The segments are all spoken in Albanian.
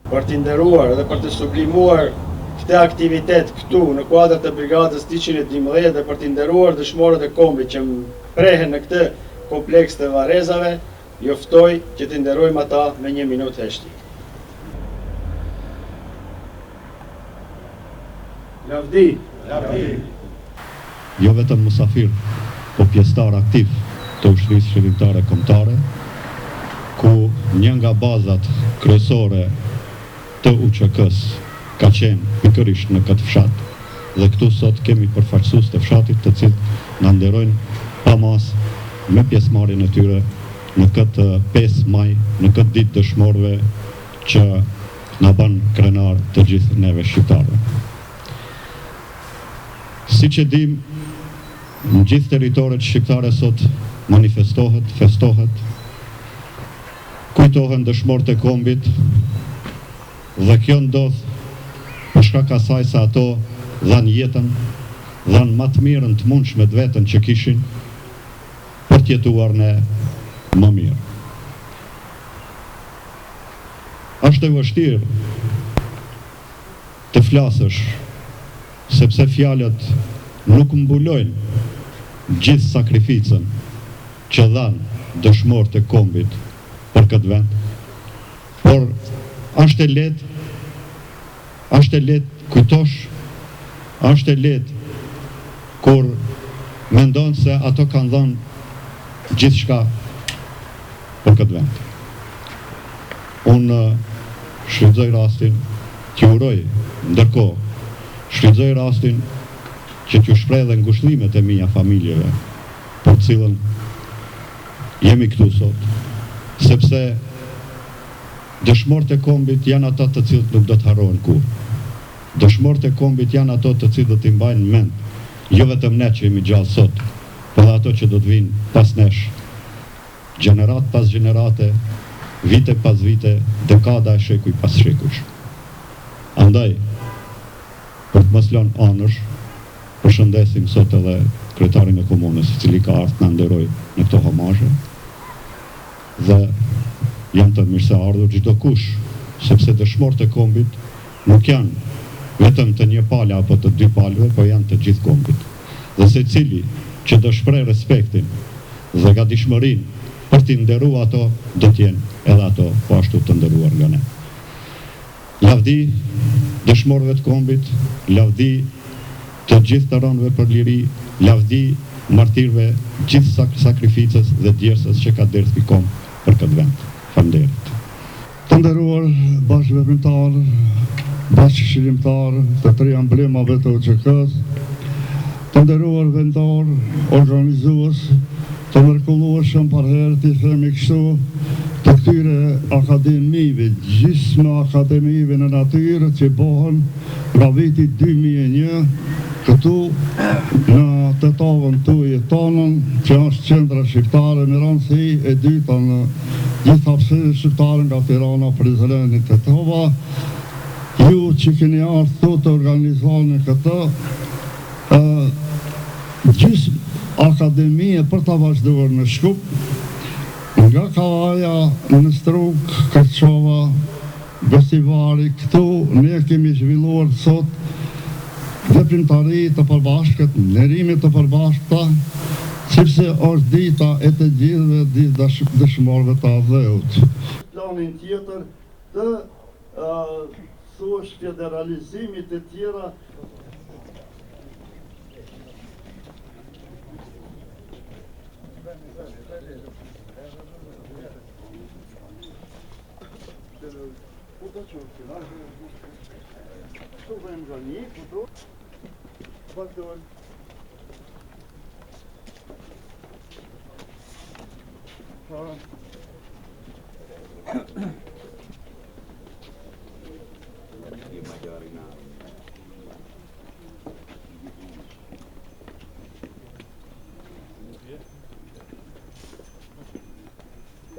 për t'i nderuar dhe për të sublimuar këtë aktivitet këtu në kuadër të brigadës 112 dhe për t'i nderuar dëshmorët e kombit që prehen në këtë kompleks të varrezave, ju ftoj që t'i nderojmë ata me 1 minutë heshti. Lavdi! Jo vetëm musafir, po pjesëtar aktiv të ushtrisë shërbimtare kombëtare, ku një nga bazat kryesore të UÇK-s ka qenë pikërisht në këtë fshat, dhe këtu sot kemi përfaqësues të fshatit të cilët na nderojnë pa mas me pjesëmarrjen e tyre në këtë 5 maj, në këtë ditë dëshmorëve që na bën krenar të gjithë neve shqiptarëve. Siç e dim, në gjithë territoret shqiptare sot manifestohet, festohet, kujtohen dëshmorët e kombit, dhe kjo ndodh për shkak asaj se ato dhanë jetën, dhanë më të mirën të mundshme të vetën që kishin për të jetuar ne më mirë. Është e vështirë të flasësh, sepse fjalët nuk mbulojnë gjithë sakrificën që dhanë dëshmorët e kombit për këtë vend, por është e lehtë kujtosh, është e lehtë kur mendon se ato kanë dhënë gjithçka për këtë vend. Unë shfrytëzoj rastin që uroj, ndërkohë shfrytëzoj rastin që t'ju shpreh dhe ngushëllimet e mia familjeve, për të cilën jemi këtu sot, sepse dëshmorët e kombit janë ata të cilët nuk do të harrohen kurrë. Dëshmorët e kombit janë ato të cilët do t'i mbajnë mend, jo vetëm ne që jemi gjallë sot, por edhe ato që do të vinë pas nesh, gjenerat pas gjenerate, vite pas vite, dekada e shekuj pas shekujsh. Andaj, për të mos lënë anësh, përshëndesim sot edhe kryetarin e komunës, i cili ka ardhur na nderoj në këto homazhe, dhe janë të mirëseardhur çdo kush, sepse dëshmorët e kombit nuk janë vetëm të një pale apo të 2 palëve, po janë të gjithë kombit. Dhe secili që do shpreh respektin dhe gatishmërinë për t'i nderuar ato, do t'jenë edhe ato po ashtu të nderuar nga ne. Lavdi dëshmorëve të kombit, lavdi të gjithë të rënëve për liri, lavdi martirëve gjithë sakrificës dhe djersës që ka derë ky komb për këtë vend. Faleminderit. Të nderuar bashkëveprimtar, bashkëshirimtar të 3 emblemave të UÇK-s, të nderuar vendor, organizues, të mrekullueshëm për herë t'i themi kështu, të këtyre akademive, gjithë akademive në natyrë që bëhen nga viti 2001, këtu në Tetovën tuaj tonën, që është qendra shqiptare në rëndësi e dyta në gjithë hapësirën shqiptare nga Tirana, Prizreni, Tetova. Ju që keni ardhur të organizoni këtë, gjithë akademie për ta vazhduar në Shkup, nga Kavaja, në Struk, Kërçova, Gosivari, këtu ne kemi zhvilluar sot veprimtari të përbashkët, nderimit të përbashkëta, sepse është dita e të gjithëve, ditë dëshmorëve të adheut. Planin tjetër të thuash federalizimit e tjera.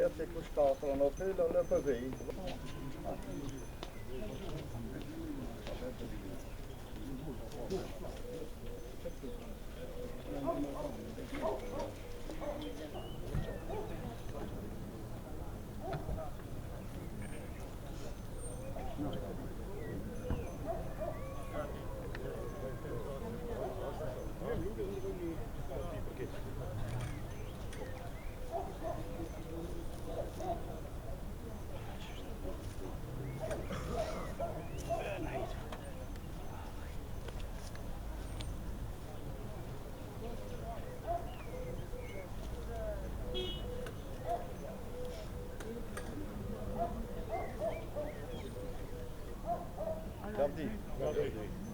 Este custato no filo le pavei. përshëndetje.